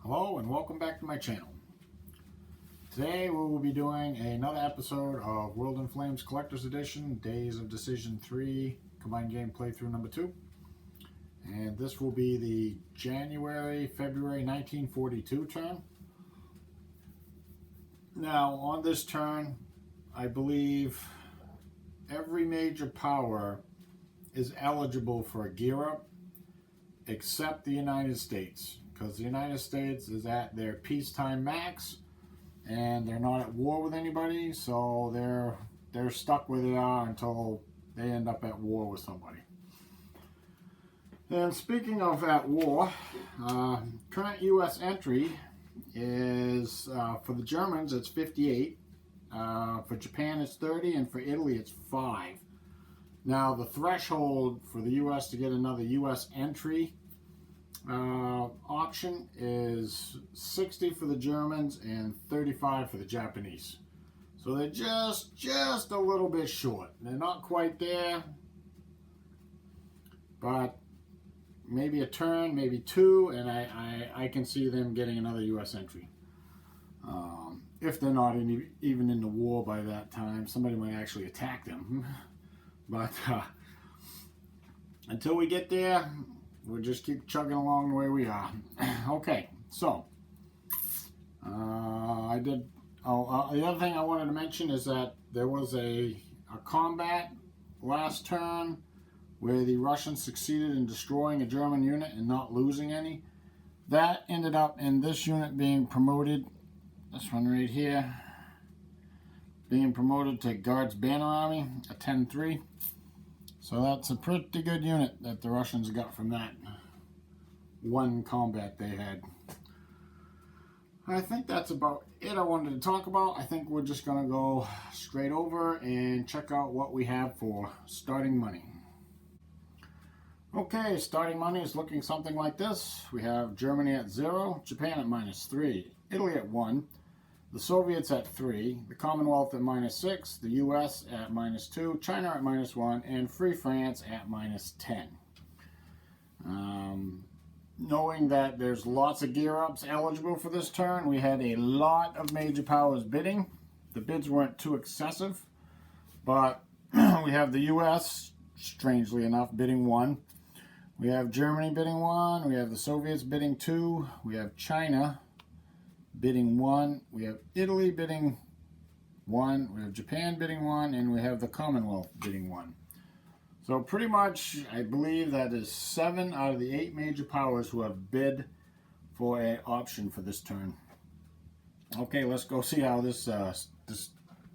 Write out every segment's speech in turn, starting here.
Hello and welcome back to my channel. Today we will be doing another episode of World in Flames Collector's Edition, Days of Decision 3, Combined Game Playthrough number 2. And this will be the January-February 1942 turn. Now on this turn, I believe every major power is eligible for a gear up except the United States. Because the United States is at their peacetime max, and they're not at war with anybody, so they're stuck where they are until they end up at war with somebody. And speaking of at war, current U.S. entry is for the Germans it's 58, for Japan it's 30, and for Italy it's 5. Now the threshold for the U.S. to get another U.S. entry option is 60 for the Germans and 35 for the Japanese. So they're just a little bit short. They're not quite there, but maybe a turn, maybe two, and I can see them getting another U.S. entry. If they're not even in the war by that time, somebody might actually attack them. But until we get there, we'll just keep chugging along the way we are. Okay, so the other thing I wanted to mention is that there was a combat last turn where the Russians succeeded in destroying a German unit and not losing any. That ended up in this unit being promoted, this one right here, being promoted to Guards Banner Army, a 10-3. So that's a pretty good unit that the Russians got from that one combat they had. I think that's about it I wanted to talk about. I think we're just going to go straight over and check out what we have for starting money. Okay, starting money is looking something like this. We have Germany at 0, Japan at -3, Italy at 1, the Soviets at 3, the Commonwealth at -6, the US at -2, China at -1, and Free France at -10. Knowing that there's lots of gear ups eligible for this turn, we had a lot of major powers bidding. The bids weren't too excessive, but we have the US, strangely enough, bidding 1. We have Germany bidding 1, we have the Soviets bidding 2, we have China bidding 1, we have Italy bidding 1, we have Japan bidding 1, and we have the Commonwealth bidding 1. So pretty much, I believe that is 7 out of the 8 major powers who have bid for an option for this turn. Okay, let's go see how this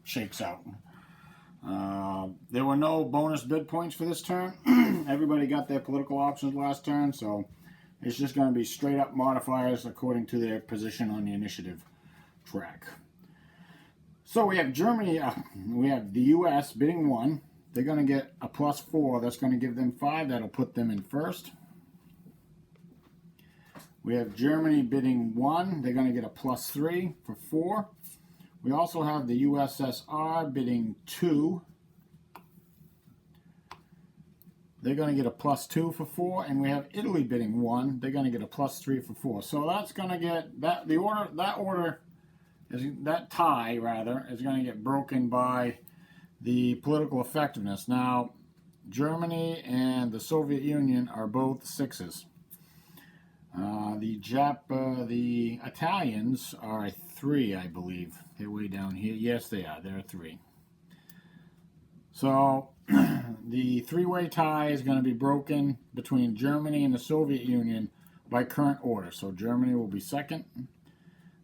shakes out. There were no bonus bid points for this turn. Everybody got their political options last turn, so it's just going to be straight up modifiers according to their position on the initiative track. So we have Germany, we have the US bidding 1. They're going to get a +4. That's going to give them 5. That'll put them in first. We have Germany bidding 1. They're going to get a +3 for 4. We also have the USSR bidding 2. They're going to get a +2 for 4, and we have Italy bidding 1. They're going to get a +3 for 4. So that's going to get that tie rather is going to get broken by the political effectiveness. Now, Germany and the Soviet Union are both 6s. The Italians are a 3, I believe. They're way down here. Yes, they are. They're a 3. So the three-way tie is going to be broken between Germany and the Soviet Union by current order. So Germany will be 2nd,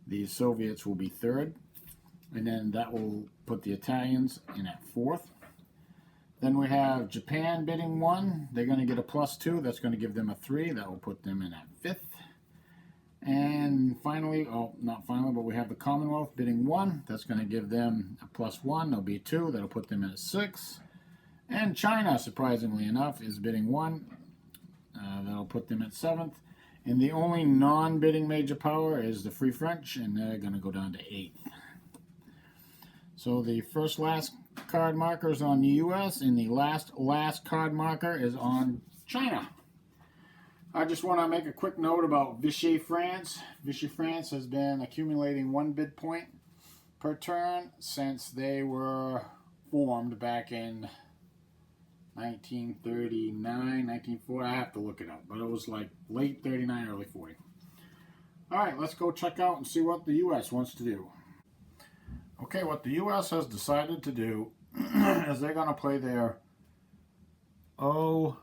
the Soviets will be 3rd, and then that will put the Italians in at 4th. Then we have Japan bidding 1. They're going to get a +2. That's going to give them a 3. That will put them in at 5th. And finally, not finally, but we have the Commonwealth bidding 1. That's going to give them a +1. They'll be 2. That'll put them at 6. And China, surprisingly enough, is bidding 1. That'll put them at 7th. And the only non-bidding major power is the Free French, and they're going to go down to 8th. So the last card marker is on the U.S., and the last card marker is on China. I just want to make a quick note about WiFCE France. WiFCE France has been accumulating 1 bid point per turn since they were formed back in 1939, 1940. I have to look it up, but it was like late 39, early 40. All right, let's go check out and see what the U.S. wants to do. Okay, what the U.S. has decided to do is they're going to play their OJ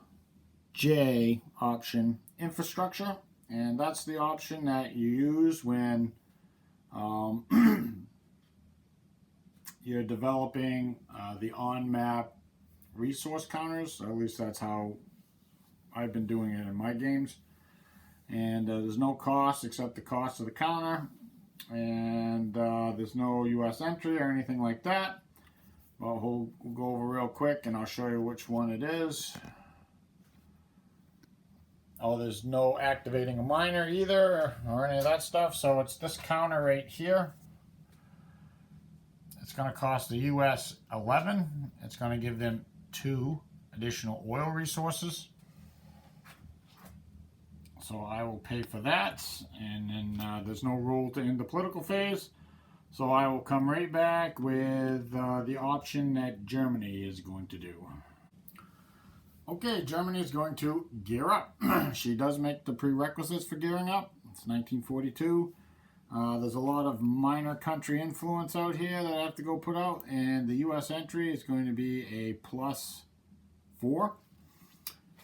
option, infrastructure, and that's the option that you use when you're developing the on-map resource counters. At least that's how I've been doing it in my games. And there's no cost except the cost of the counter, and there's no U.S. entry or anything like that. Well, we'll go over real quick and I'll show you which one it is. Oh, there's no activating a miner either or any of that stuff. So it's this counter right here. It's going to cost the U.S. 11. It's going to give them 2 additional oil resources. So I will pay for that. And then there's no rule to end the political phase. So I will come right back with the option that Germany is going to do. Okay, Germany is going to gear up. She does make the prerequisites for gearing up. It's 1942. There's a lot of minor country influence out here that I have to go put out, and the U.S. entry is going to be a +4,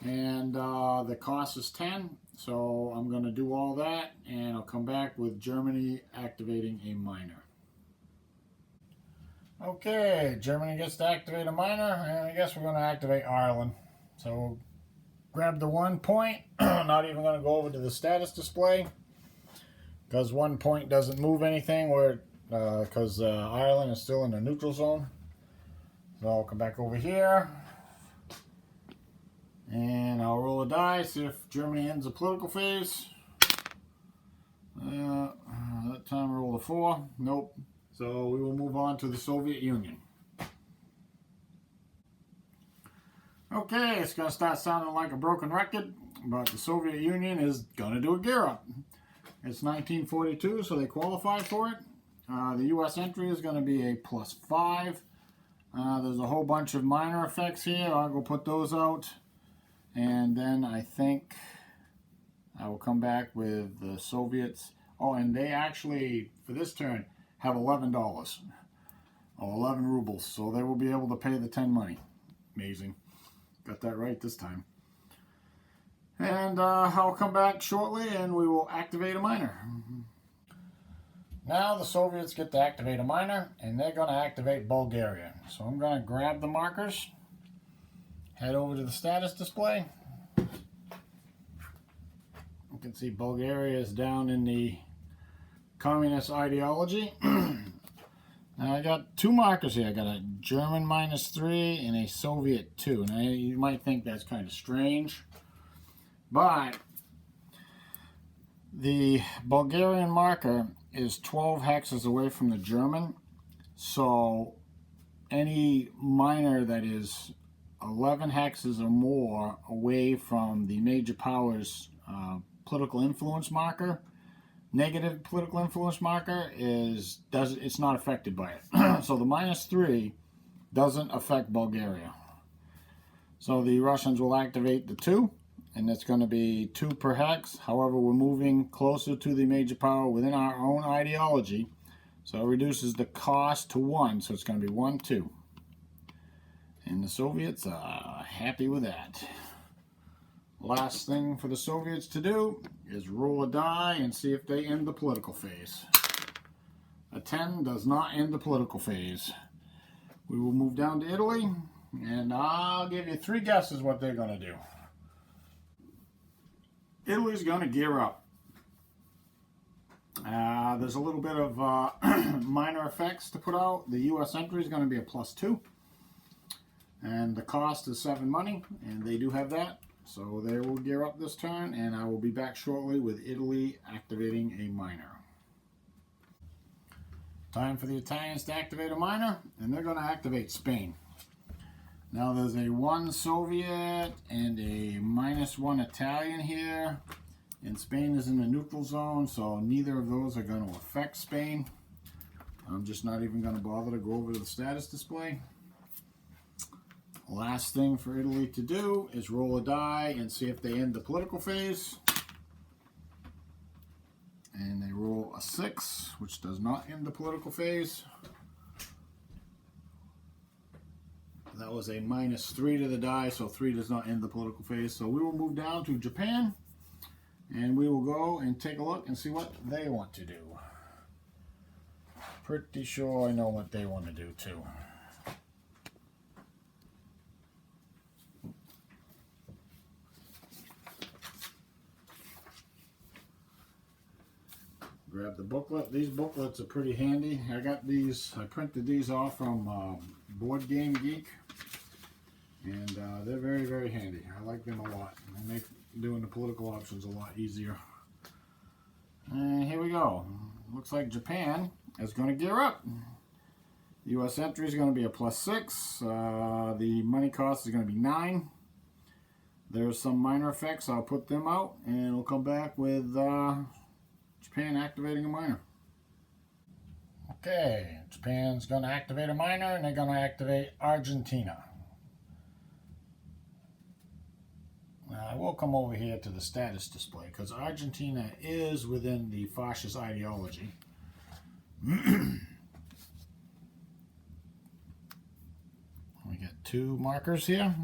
and the cost is 10. So I'm going to do all that, and I'll come back with Germany activating a miner. Okay, Germany gets to activate a miner, and I guess we're going to activate Ireland. So grab the 1 point. Not even going to go over to the status display because 1 point doesn't move anything because Ireland is still in the neutral zone. So I'll come back over here and I'll roll a die, see if Germany ends the political phase. That time I rolled a 4. Nope. So we will move on to the Soviet Union. Okay, it's going to start sounding like a broken record, but the Soviet Union is going to do a gear up. It's 1942, so they qualify for it. The U.S. entry is going to be a +5. There's a whole bunch of minor effects here. I'll go put those out. And then I think I will come back with the Soviets. Oh, and they actually, for this turn, have $11 or 11 rubles. So they will be able to pay the 10 money. Amazing. Got that right this time. And I'll come back shortly and we will activate a miner. Now the Soviets get to activate a miner, and they're going to activate Bulgaria. So I'm going to grab the markers, head over to the status display. You can see Bulgaria is down in the communist ideology. Now I got 2 markers here. I got a German -3 and a Soviet 2. Now you might think that's kind of strange, but the Bulgarian marker is 12 hexes away from the German. So any miner that is 11 hexes or more away from the major powers political influence marker, negative political influence marker, it's not affected by it. So the -3 doesn't affect Bulgaria. So the Russians will activate the 2, and it's going to be 2 per hex. However, we're moving closer to the major power within our own ideology, so it reduces the cost to 1. So it's going to be 1, 2, and the Soviets are happy with that. Last thing for the Soviets to do is roll a die and see if they end the political phase. A 10 does not end the political phase. We will move down to Italy, and I'll give you 3 guesses what they're going to do. Italy's going to gear up. There's a little bit of minor effects to put out. The U.S. entry is going to be a +2, and the cost is 7 money, and they do have that. So they will gear up this turn, and I will be back shortly with Italy activating a miner. Time for the Italians to activate a miner, and they're going to activate Spain. Now there's a 1 Soviet and a -1 Italian here. And Spain is in the neutral zone, so neither of those are going to affect Spain. I'm just not even going to bother to go over to the status display. Last thing for Italy to do is roll a die and see if they end the political phase. And they roll a 6, which does not end the political phase. That was a -3 to the die, so 3 does not end the political phase. So we will move down to Japan, and we will go and take a look and see what they want to do. Pretty sure I know what they want to do too. Grab the booklet. These booklets are pretty handy. I got these, I printed these off from Board Game Geek, and they're very, very handy. I like them a lot. They make doing the political options a lot easier. And here we go. Looks like Japan is going to gear up. The U.S. entry is going to be a +6. The money cost is going to be 9. There's some minor effects. I'll put them out, and we'll come back with Japan activating a minor. Okay, Japan's going to activate a minor, and they're going to activate Argentina. Now, I will come over here to the status display because Argentina is within the fascist ideology. We got 2 markers here.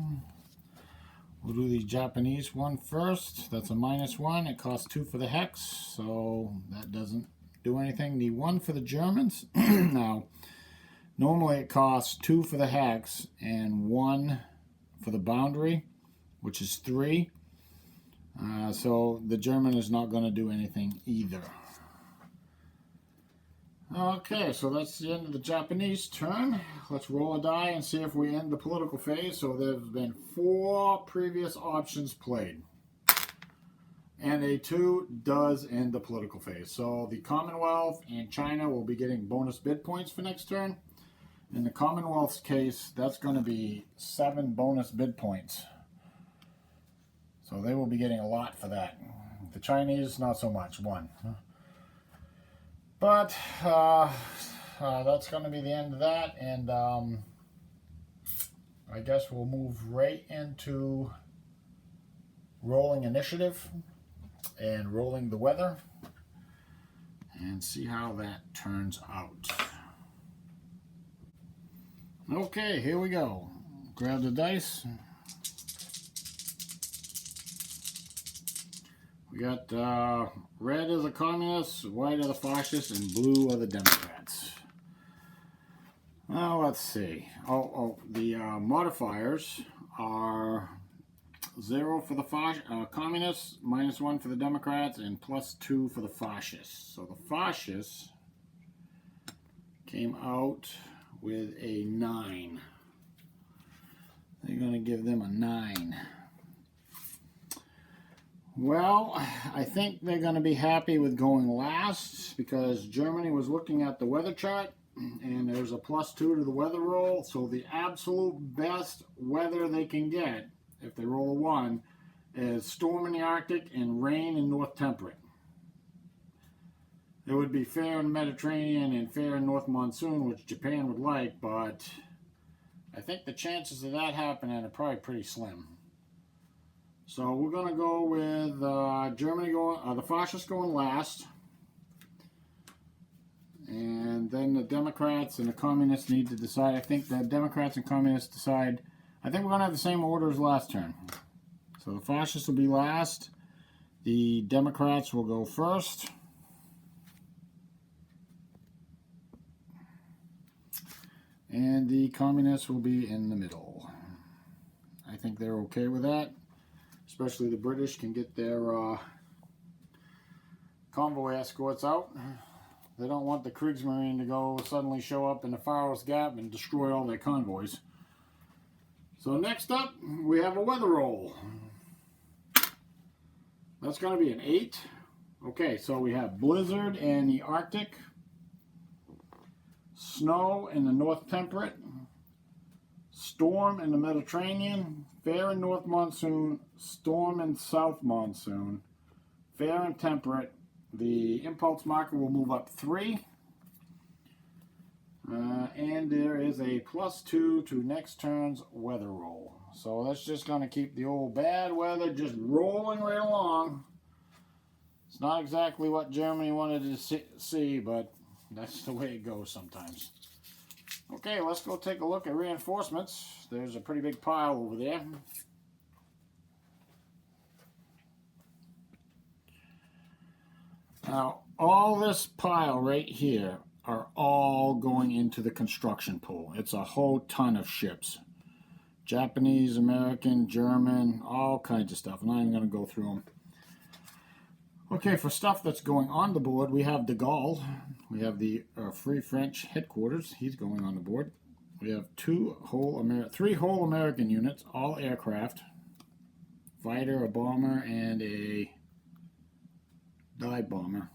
We'll do the Japanese one first. That's a -1. It costs 2 for the hex, so that doesn't do anything. The 1 for the Germans. Now, normally it costs 2 for the hex and 1 for the boundary, which is 3. So the German is not going to do anything either. Okay, so that's the end of the Japanese turn. Let's roll a die and see if we end the political phase. So there's been 4 previous options played. And a 2 does end the political phase. So the Commonwealth and China will be getting bonus bid points for next turn. In the Commonwealth's case, that's going to be 7 bonus bid points. So they will be getting a lot for that. The Chinese, not so much, 1. But that's going to be the end of that, and I guess we'll move right into rolling initiative and rolling the weather and see how that turns out. Okay, here we go. Grab the dice. We got red are the communists, white are the fascists, and blue are the Democrats. Now let's see. The modifiers are 0 for the communists, -1 for the Democrats, and +2 for the fascists. So the fascists came out with a 9. They're going to give them a 9. Well, I think they're going to be happy with going last because Germany was looking at the weather chart and there's a +2 to the weather roll. So the absolute best weather they can get if they roll a 1 is storm in the Arctic and rain in North Temperate. It would be fair in the Mediterranean and fair in North Monsoon, which Japan would like, but I think the chances of that happening are probably pretty slim. So we're going to go with Germany going, the fascists going last. And then the Democrats and the communists need to decide. I think the Democrats and communists decide. I think we're going to have the same order as last turn. So the fascists will be last. The Democrats will go first. And the communists will be in the middle. I think they're okay with that. Especially the British can get their convoy escorts out. They don't want the Kriegsmarine to go suddenly show up in the Faroes Gap and destroy all their convoys. So next up, we have a weather roll. That's going to be an 8. Okay, so we have blizzard in the Arctic, snow in the North Temperate, storm in the Mediterranean, fair and north monsoon, storm and south monsoon, fair and temperate. The impulse marker will move up 3. And there is a +2 to next turn's weather roll. So that's just going to keep the old bad weather just rolling right along. It's not exactly what Germany wanted to see, but that's the way it goes sometimes. Okay, let's go take a look at reinforcements. There's a pretty big pile over there. Now, all this pile right here are all going into the construction pool. It's a whole ton of ships. Japanese, American, German, all kinds of stuff. I'm not even going to go through them. Okay, for stuff that's going on the board, we have DoDIII. We have the Free French headquarters. He's going on the board. We have 3 whole American units, all aircraft. Fighter, a bomber, and a dive bomber.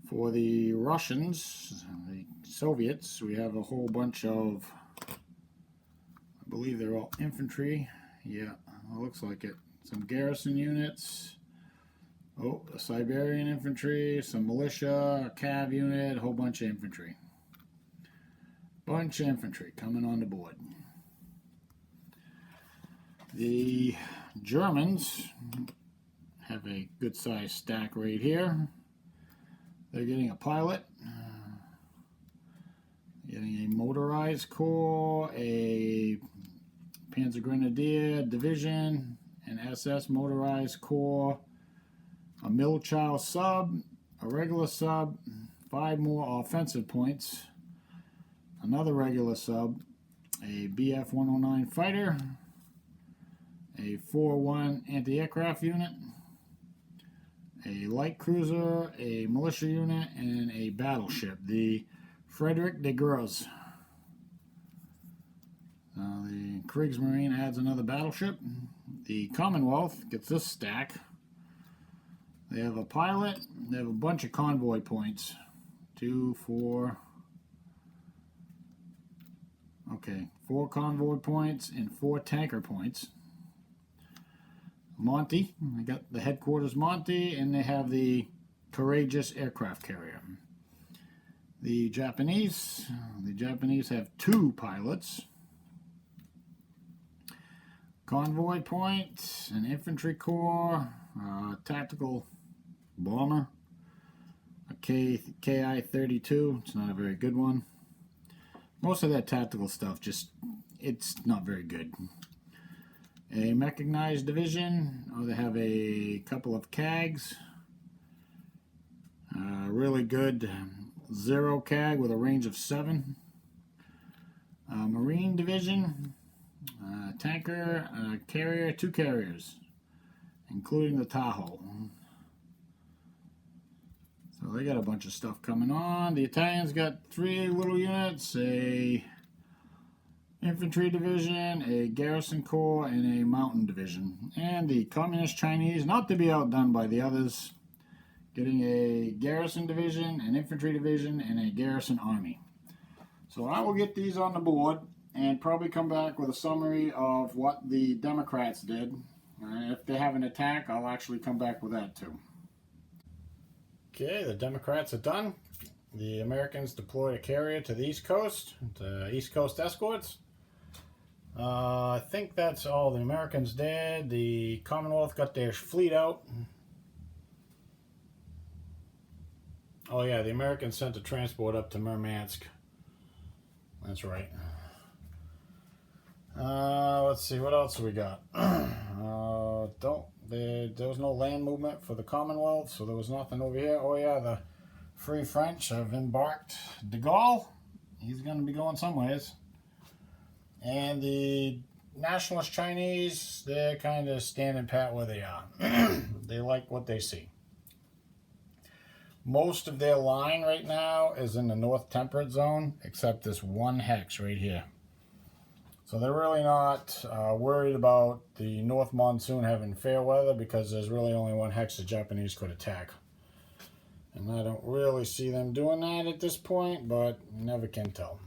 For the Russians, the Soviets, we have a whole bunch of, I believe they're all infantry. Yeah, it looks like it. Some garrison units. Oh, a Siberian infantry, some militia, a cav unit, a whole bunch of infantry. Bunch of infantry coming on the board. The Germans have a good sized stack right here. They're getting a pilot, getting a motorized corps, a Panzer Grenadier division, an SS motorized corps, a Milchow sub, a regular sub, 5 more offensive points, another regular sub, a Bf-109 fighter, a 4-1 anti-aircraft unit, a light cruiser, a militia unit, and a battleship, the Frederick de Gross. The Kriegsmarine adds another battleship. The Commonwealth gets this stack. They have a pilot. They have a bunch of convoy points. 2, 4. Okay, 4 convoy points and 4 tanker points. Monty, they got the headquarters Monty, and they have the Courageous aircraft carrier. The Japanese have 2 pilots. Convoy points, an infantry corps, tactical bomber, a Ki-32. It's not a very good one. Most of that tactical stuff, it's not very good. A mechanized division. Oh, they have a couple of CAGs. Really good 0 CAG with a range of 7. Marine division. Tanker, carrier, 2 carriers, including the Tahoe. So they got a bunch of stuff coming on. The Italians got 3 little units, a infantry division, a garrison corps, and a mountain division. And the Communist Chinese, not to be outdone by the others, getting a garrison division, an infantry division, and a garrison army. So I will get these on the board and probably come back with a summary of what the Democrats did. If they have an attack, I'll actually come back with that too. Okay, the Democrats are done. The Americans deployed a carrier to the East Coast, to East Coast escorts. I think that's all the Americans did. The Commonwealth got their fleet out. Oh yeah, the Americans sent a transport up to Murmansk. That's right. Let's see, what else we got? There was no land movement for the Commonwealth, so there was nothing over here. Oh yeah, the Free French have embarked. De Gaulle, he's going to be going somewheres. And the Nationalist Chinese, they're kind of standing pat where they are. They like what they see. Most of their line right now is in the North Temperate Zone, except this one hex right here. So they're really not worried about the North Monsoon having fair weather, because there's really only one hex the Japanese could attack. And I don't really see them doing that at this point, but you never can tell.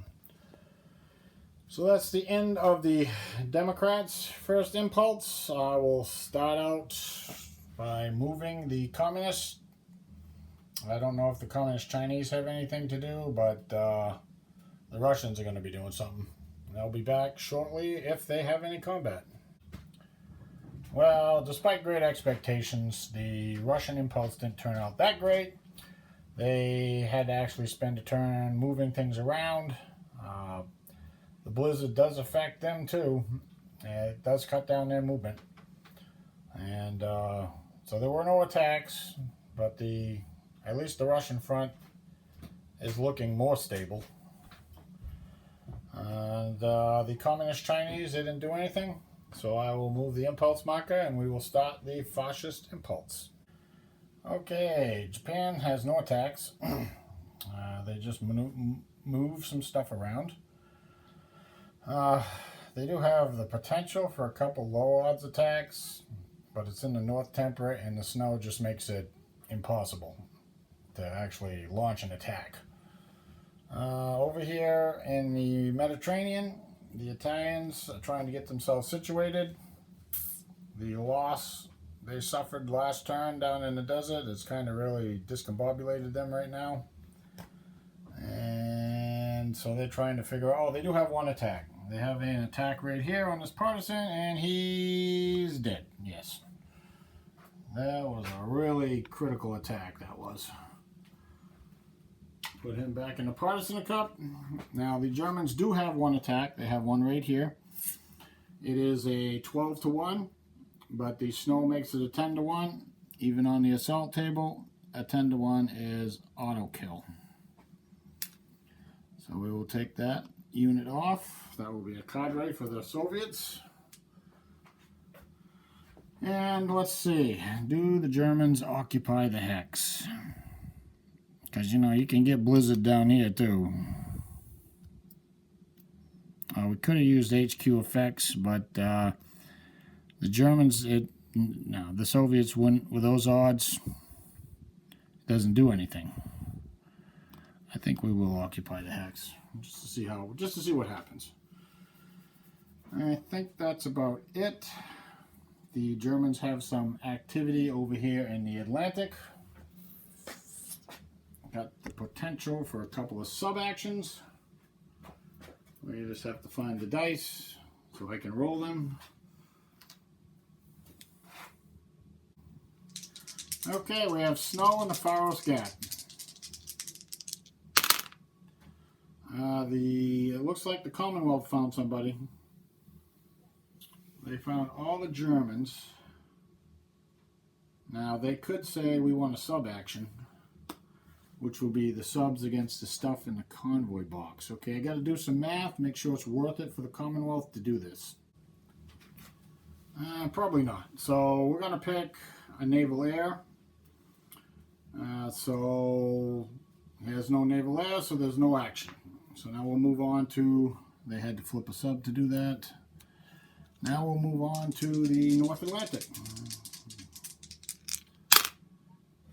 So that's the end of the Democrats' first impulse. I will start out by moving the communists. I don't know if the communist Chinese have anything to do, but the Russians are going to be doing something. They'll be back shortly if they have any combat. Well, despite great expectations, the Russian impulse didn't turn out that great. They had to actually spend a turn moving things around. The blizzard does affect them too. It does cut down their movement. And so there were no attacks, but at least the Russian front is looking more stable. And the communist Chinese, they didn't do anything. So I will move the impulse marker and we will start the fascist impulse. Okay, Japan has no attacks. They just move some stuff around. They do have the potential for a couple low odds attacks, but it's in the North Temperate and the snow just makes it impossible to actually launch an attack. Over here in the Mediterranean, the Italians are trying to get themselves situated. The loss they suffered last turn down in the desert has kind of really discombobulated them right now. And so they're trying to figure out, oh, they do have one attack. They have an attack right here on this partisan, and he's dead. Yes. That was a really critical attack, that was. Put him back in the partisan cup. Now, the Germans do have one attack. They have one right here. It is a 12-1, but the snow makes it a 10-1. Even on the assault table, a 10-1 is auto kill. So we will take that unit off. That will be a cadre for the Soviets. And let's see, do the Germans occupy the hex? Because, you know, you can get blizzard down here too. We could have used HQ effects, but the Germans, no, the Soviets wouldn't, with those odds, it doesn't do anything. I think we will occupy the hex just to see what happens. I think that's about it. The Germans have some activity over here in the Atlantic. Got the potential for a couple of sub-actions. We just have to find the dice so I can roll them. Okay, we have snow in the Faroes Gap. It looks like the Commonwealth found somebody. They found all the Germans. Now, they could say we want a sub-action, which will be the subs against the stuff in the convoy box. Okay, I got to do some math, make sure it's worth it for the Commonwealth to do this. Probably not. So we're going to pick a naval air. So there's no naval air, so there's no action. So now we'll move on to, they had to flip a sub to do that. Now we'll move on to the North Atlantic.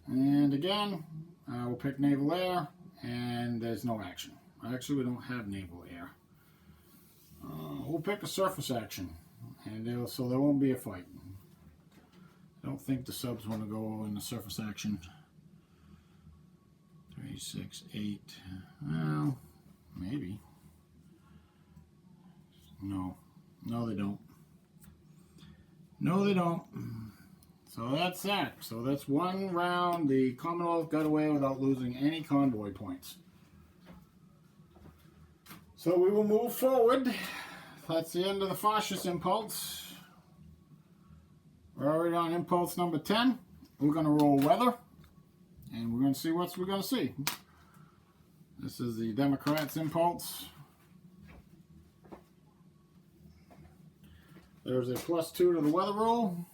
And again, we'll pick naval air, and there's no action. Actually, we don't have naval air. We'll pick a surface action, and so there won't be a fight. I don't think the subs want to go in the surface action. 3, 6, 8. Well, maybe. No. No, they don't. No, they don't. So that's that. So that's one round. The Commonwealth got away without losing any convoy points. So we will move forward. That's the end of the fascist impulse. We're already on impulse number 10. We're going to roll weather. And we're going to see what we're going to see. This is the Democrats' impulse. There's a +2 to the weather roll.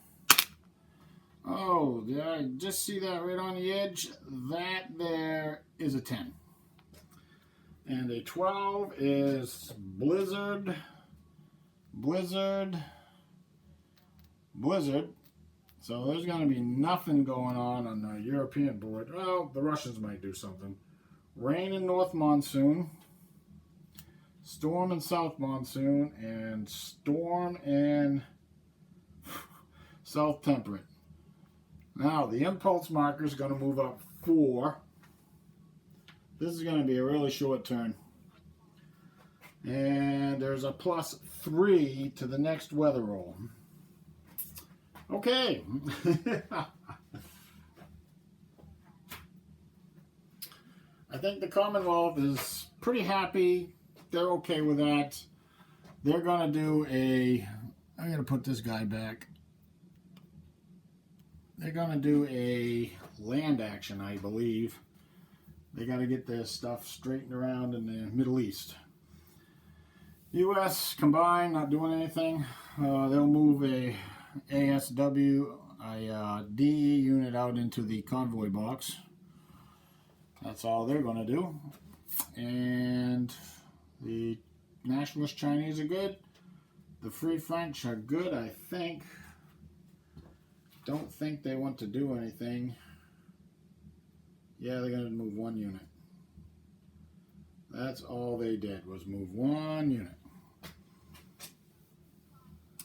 Oh, did I just see that right on the edge? That there is a 10. And a 12 is blizzard, blizzard, blizzard. So there's going to be nothing going on the European board. Well, the Russians might do something. Rain and north monsoon. storm and south monsoon, and storm and south temperate. Now the impulse marker is going to move up 4. This is going to be a really short turn. And there's a +3 to the next weather roll. Okay. I think the Commonwealth is pretty happy. They're okay with that. They're going to do a... I'm going to put this guy back. They're going to do a land action, I believe. They got to get their stuff straightened around in the Middle East. U.S. combined, not doing anything. They'll move a ASW, a DE unit out into the convoy box. That's all they're going to do. And the Nationalist Chinese are good. The Free French are good, I think. Don't think they want to do anything. Yeah, they're going to move 1 unit. That's all they did, was move 1 unit.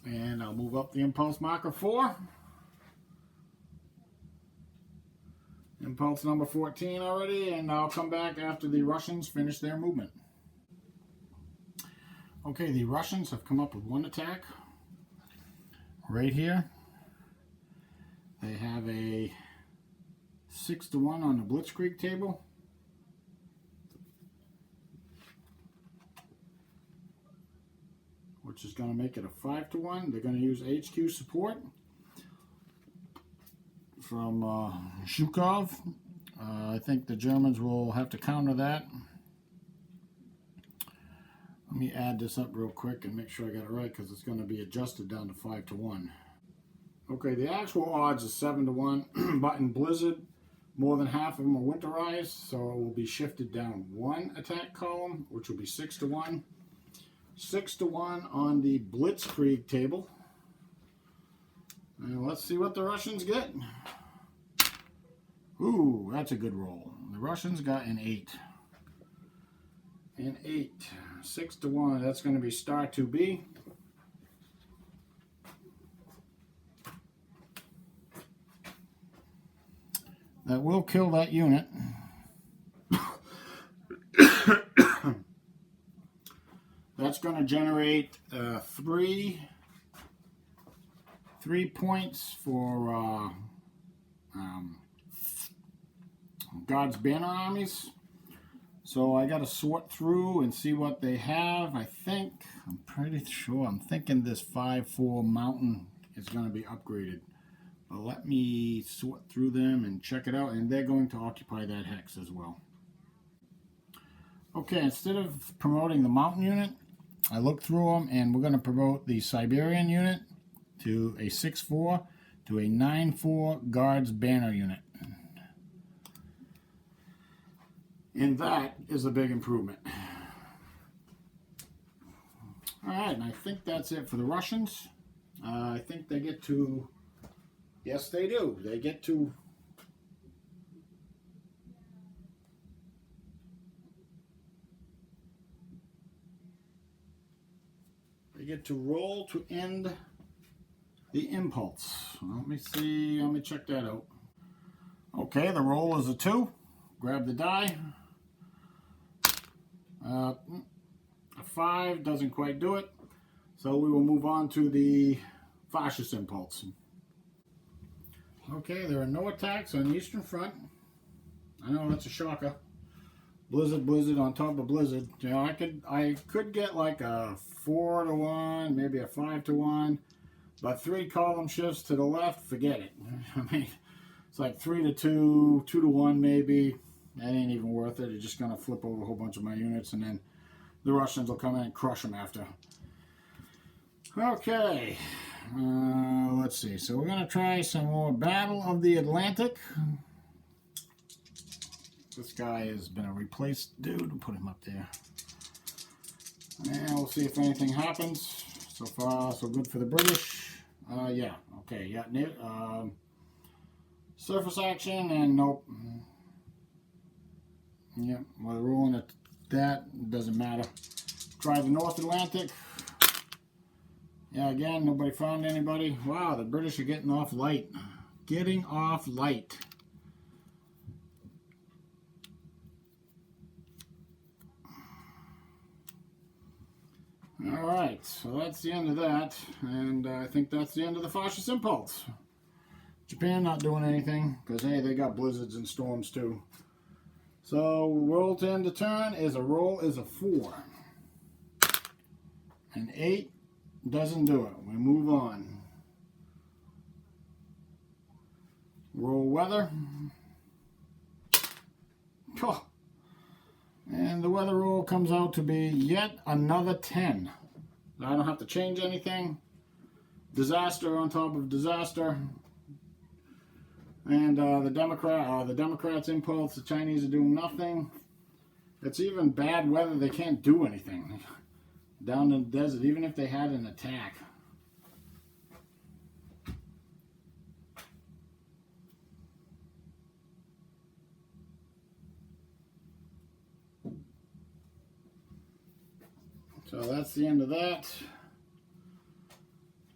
And I'll move up the impulse marker 4. Impulse number 14 already, and I'll come back after the Russians finish their movement. Okay, the Russians have come up with 1 attack. Right here. They have a 6-to-1 on the Blitzkrieg table. Which is going to make it a 5-to-1. They're going to use HQ support from Zhukov. I think the Germans will have to counter that. Let me add this up real quick and make sure I got it right, because it's going to be adjusted down to 5-to-1. Okay, the actual odds is 7-to-1, but in Blizzard, more than half of them are winterized, so it will be shifted down 1 attack column, which will be 6-to-1. 6-to-1 on the Blitzkrieg table. And let's see what the Russians get. Ooh, that's a good roll. The Russians got an 8. An 8. 6-to-1. That's going to be star 2B. That will kill that unit. That's going to generate 3 points for God's Banner armies. So I got to sort through and see what they have. I'm pretty sure, I'm thinking this 5-4 mountain is going to be upgraded. But let me sort through them and check it out. And they're going to occupy that hex as well. Okay, instead of promoting the mountain unit, I looked through them, and we're going to promote the Siberian unit to a 6-4 to a 9-4 Guards Banner unit. And that is a big improvement. Alright, and I think that's it for the Russians. I think they get to... Yes, they do. They get to... They get to roll to end the impulse. Let me see. Let me check that out. Okay, the roll is a 2. Grab the die. A 5 doesn't quite do it. So we will move on to the fascist impulse. Okay, there are no attacks on the Eastern Front. I know that's a shocker. Blizzard on top of Blizzard. You know, I could get like a 4-to-1, maybe a 5-to-1, but 3 column shifts to the left, forget it. I mean, it's like 3-to-2, 2-to-1 maybe. That ain't even worth it. You're just gonna flip over a whole bunch of my units, and then the Russians will come in and crush them after. Okay, let's see. So we're gonna try some more Battle of the Atlantic. This guy has been a replaced dude. We'll put him up there. And we'll see if anything happens. So far, so good for the British. Yeah, okay, yeah. Surface action, and nope. Yep, we're rolling at that. Doesn't matter. try the North Atlantic. Yeah, again, nobody found anybody. Wow, the British are getting off light. Getting off light. Alright, so that's the end of that. And I think that's the end of the fascist impulse. Japan not doing anything, because hey, they got blizzards and storms too. So, roll to end the turn is a 4. An 8 doesn't do it. We move on. Roll weather. Oh. And the weather roll comes out to be yet another 10. I don't have to change anything. Disaster on top of disaster. And the Democrats' impulse, the Chinese are doing nothing. It's even bad weather, they can't do anything. Down in the desert, even if they had an attack. So that's the end of that.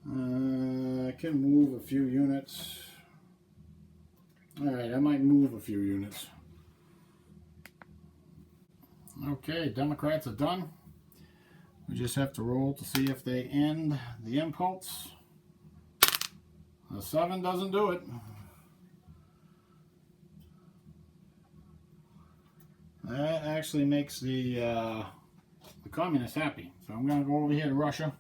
I can move a few units. Alright, I might move a few units. Okay, Democrats are done. We just have to roll to see if they end the impulse. A 7 doesn't do it. That actually makes the communists happy. So I'm going to go over here to Russia.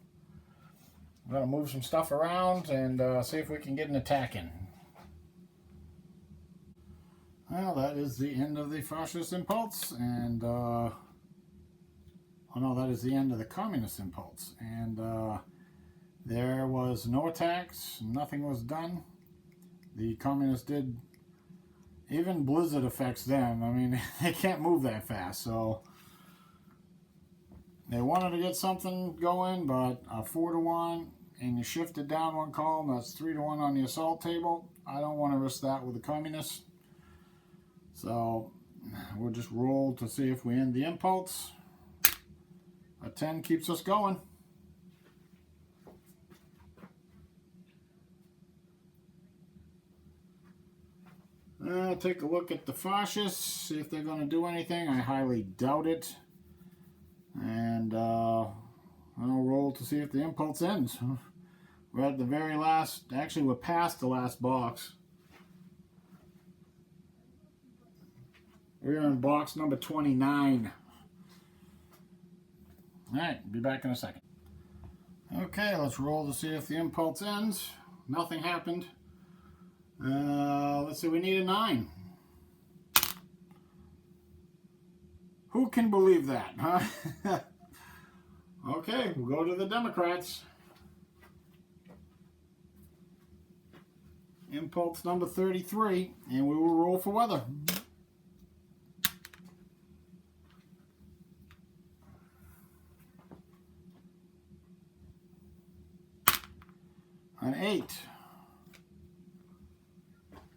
I'm going to move some stuff around and see if we can get an attack in. Well, that is the end of the fascist impulse, and oh no, that is the end of the communist impulse, and there was no attacks, nothing was done. The communists did, even blizzard affects them. I mean, they can't move that fast, so they wanted to get something going, but a 4-to-1, and you shift it down one column, that's 3-to-1 on the assault table. I don't want to risk that with the communists. So we'll just roll to see if we end the impulse. A 10 keeps us going. Take a look at the fascists, see if they're going to do anything. I highly doubt it. And I'll roll to see if the impulse ends. We're at the very last, actually we're past the last box. We're in box number 29. Alright, be back in a second. Okay, let's roll to see if the impulse ends. Nothing happened. Let's see, we need a 9. Who can believe that, huh? Okay, we'll go to the Democrats. Impulse number 33, and we will roll for weather. An 8,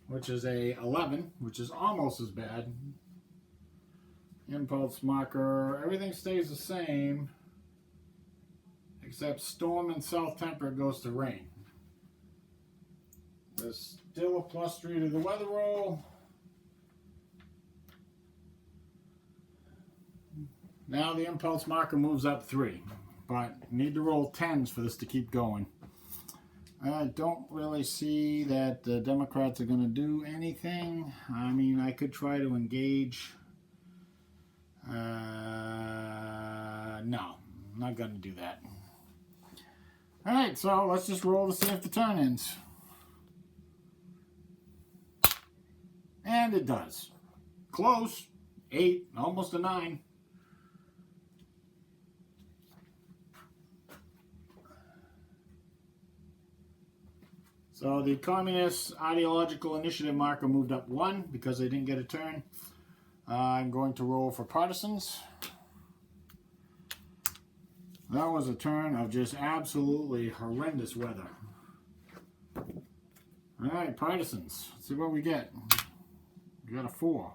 which is a 11, which is almost as bad. Impulse marker, everything stays the same, except storm and south temperate goes to rain. There's still a +3 to the weather roll. Now the impulse marker moves up 3, but need to roll 10s for this to keep going. I don't really see that the Democrats are going to do anything. I mean, I could try to engage. No, I'm not going to do that. Alright, so let's just roll to see if the turn ends. And it does. Close. 8, almost a 9. So the Communist Ideological Initiative marker moved up 1 because they didn't get a turn. I'm going to roll for partisans. That was a turn of just absolutely horrendous weather. Alright, partisans. Let's see what we get. We got a 4.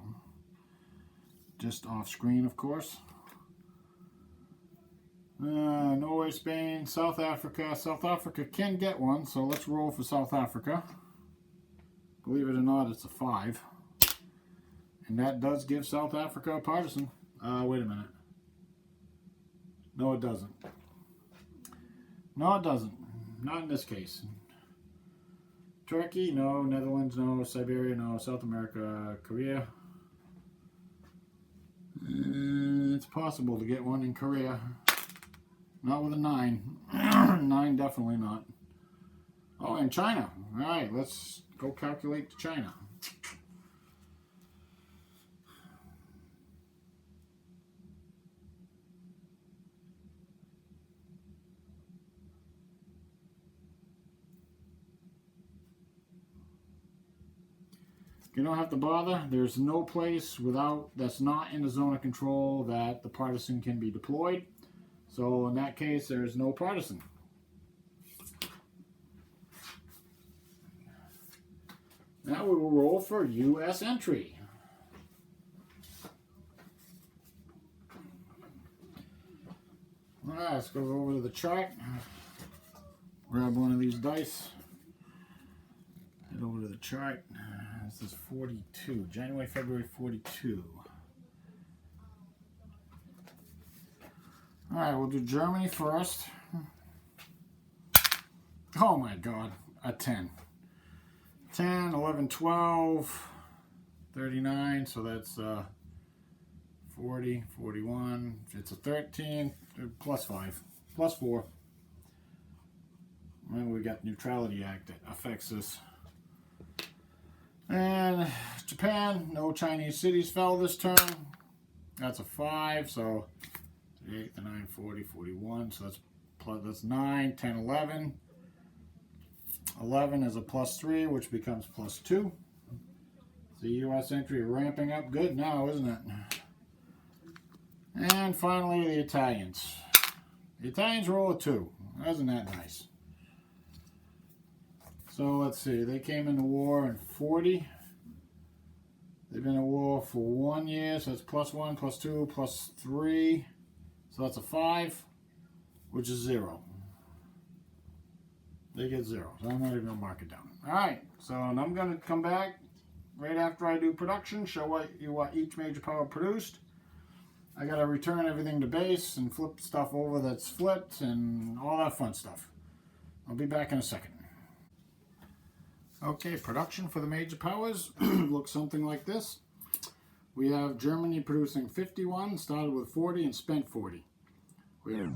Just off screen, of course. Norway, Spain, South Africa. South Africa can get one, so let's roll for South Africa. Believe it or not, it's a 5. And that does give South Africa a partisan. Wait a minute. No, it doesn't. No, it doesn't. Not in this case. Turkey, no. Netherlands, no. Siberia, no. South America, Korea. It's possible to get one in Korea. Not with a 9. 9, definitely not. Oh, and China. All right, let's go calculate China. You don't have to bother. There's no place that's not in the zone of control that the partisan can be deployed. So in that case, there's no partisan. Now we will roll for U.S. entry. All right, let's go over to the chart. Grab one of these dice. Head over to the chart. This is 42. January, February 42. All right, we'll do Germany first. Oh my God, a 10. 10, 11, 12, 39, so that's 40, 41. It's a 13, plus 5, plus 4. And we got Neutrality Act that affects this. And Japan, no Chinese cities fell this turn. That's a 5, so 8, 9, 40, 41. So that's 9, 10, 11. 11 is a plus 3, which becomes plus 2. The U.S. entry ramping up good now, isn't it? And finally, the Italians. The Italians roll a 2. Isn't that nice? So let's see. They came into war in 40. They've been in war for 1 year, so that's plus 1, plus 2, plus 3. So that's a 5, which is 0. They get 0, so I'm not even going to mark it down. All right, so I'm going to come back right after I do production, show what each major power produced. I got to return everything to base and flip stuff over that's flipped and all that fun stuff. I'll be back in a second. Okay, production for the major powers looks something like this. We have Germany producing 51, started with 40 and spent 40. We're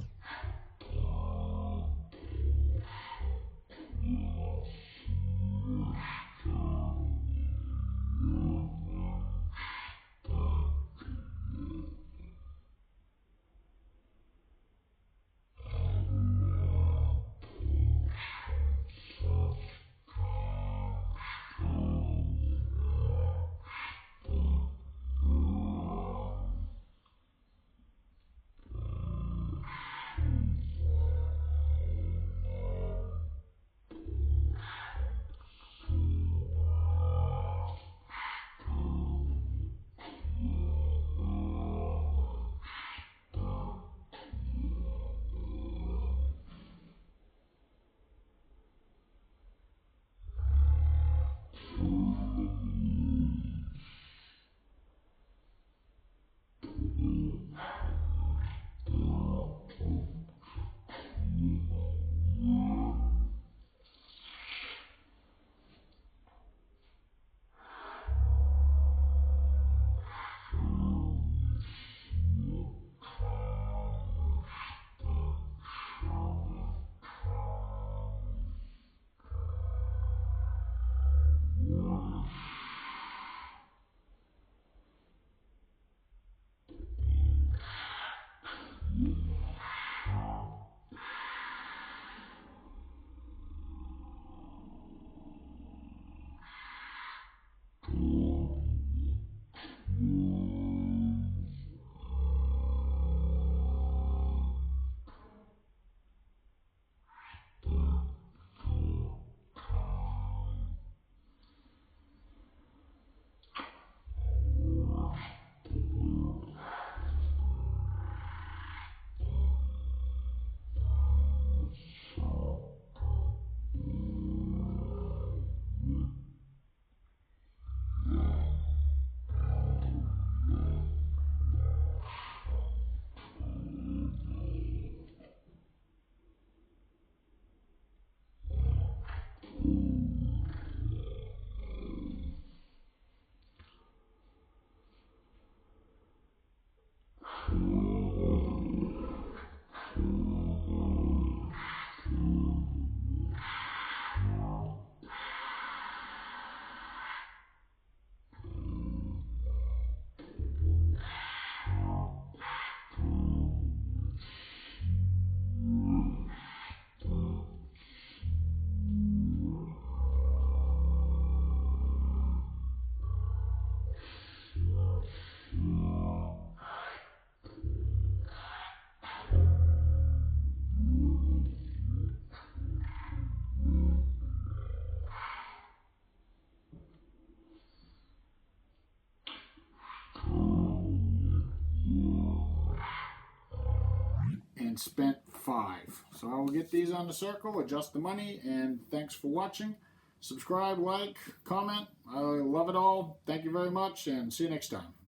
and spent 5. So I will get these on the circle, adjust the money, and thanks for watching. Subscribe, like, comment. I love it all. Thank you very much, and see you next time.